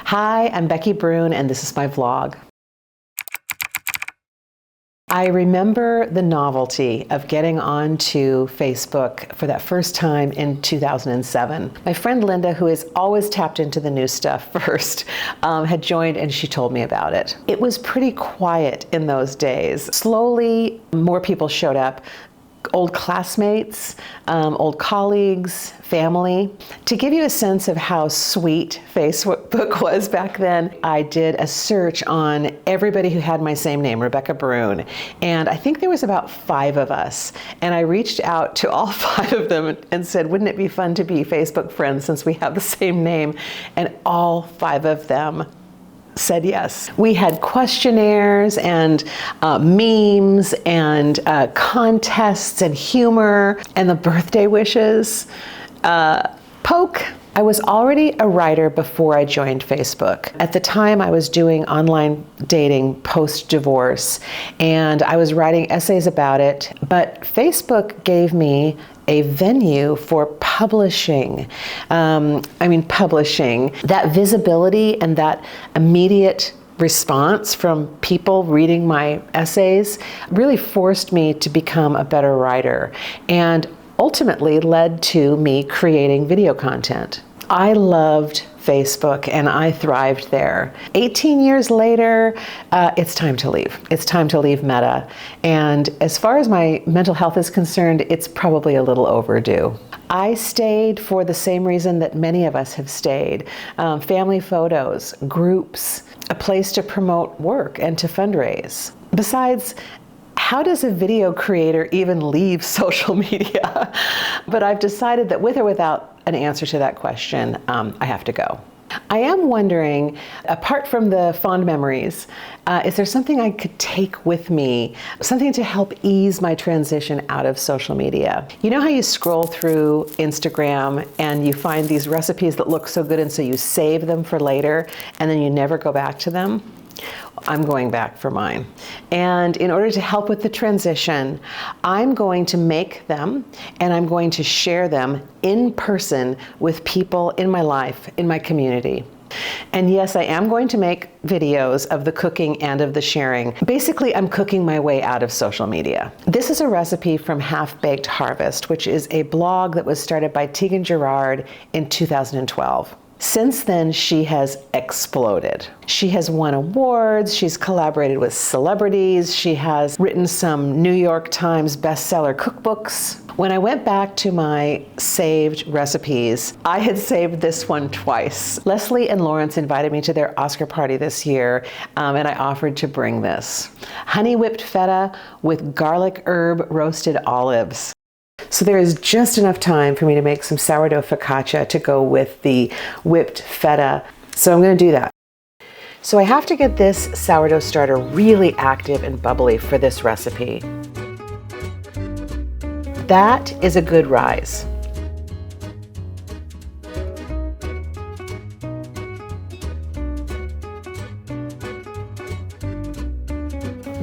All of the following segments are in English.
Hi, I'm Becky Brune, and this is my vlog. I remember the novelty of getting onto Facebook for that first time in 2007. My friend Linda, who has always tapped into the new stuff first, had joined and she told me about it. It was pretty quiet in those days. Slowly, more people showed up. Old classmates, old colleagues, family. To give you a sense of how sweet Facebook was back then, I did a search on everybody who had my same name, Rebecca Brune, and I think there was about 5 of us. And I reached out to all 5 of them and said, wouldn't it be fun to be Facebook friends since we have the same name? And all 5 of them said yes. We had questionnaires and memes and contests and humor and the birthday wishes. Poke. I was already a writer before I joined Facebook. At the time, I was doing online dating post-divorce, and I was writing essays about it, but Facebook gave me a venue for publishing. Publishing. That visibility and that immediate response from people reading my essays really forced me to become a better writer, and ultimately led to me creating video content. I loved Facebook and I thrived there. 18 years later, it's time to leave. It's time to leave Meta. And as far as my mental health is concerned, it's probably a little overdue. I stayed for the same reason that many of us have stayed. Family photos, groups, a place to promote work and to fundraise. Besides, how does a video creator even leave social media? But I've decided that with or without an answer to that question, I have to go. I am wondering, apart from the fond memories, is there something I could take with me, something to help ease my transition out of social media? You know how you scroll through Instagram and you find these recipes that look so good and so you save them for later and then you never go back to them? I'm going back for mine. And in order to help with the transition, I'm going to make them and I'm going to share them in person with people in my life, in my community. And yes, I am going to make videos of the cooking and of the sharing. Basically, I'm cooking my way out of social media. This is a recipe from Half Baked Harvest, which is a blog that was started by Tegan Gerard in 2012. Since then, she has exploded. She has won awards, she's collaborated with celebrities, she has written some New York Times bestseller cookbooks. When I went back to my saved recipes, I had saved this one twice. Leslie and Lawrence invited me to their Oscar party this year, and I offered to bring this. Honey whipped feta with garlic herb roasted olives. So there is just enough time for me to make some sourdough focaccia to go with the whipped feta. So I'm going to do that. So I have to get this sourdough starter really active and bubbly for this recipe. That is a good rise.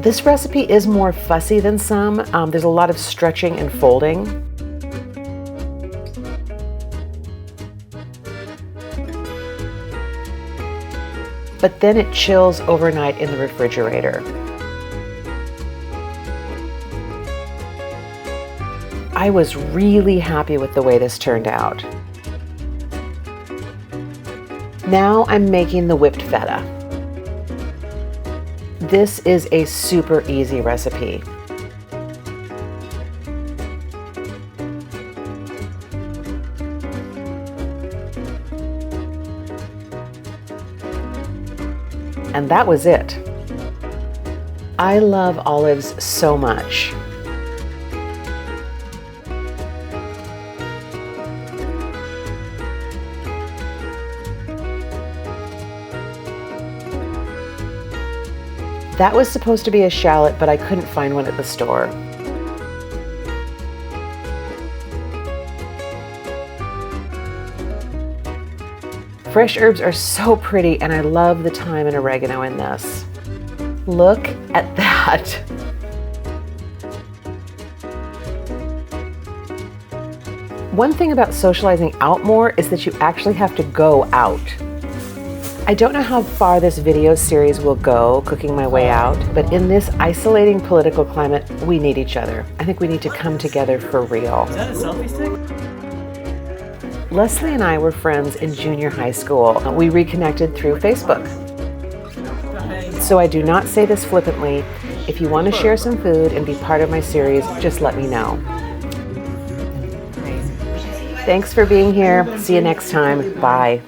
This recipe is more fussy than some. There's a lot of stretching and folding. But then it chills overnight in the refrigerator. I was really happy with the way this turned out. Now I'm making the whipped feta. This is a super easy recipe. And that was it. I love olives so much. That was supposed to be a shallot, but I couldn't find one at the store. Fresh herbs are so pretty, and I love the thyme and oregano in this. Look at that. One thing about socializing out more is that you actually have to go out. I don't know how far this video series will go, cooking my way out, but in this isolating political climate, we need each other. I think we need to come together for real. Is that a selfie stick? Leslie and I were friends in junior high school. We reconnected through Facebook. So I do not say this flippantly. If you want to share some food and be part of my series, just let me know. Thanks for being here. See you next time. Bye.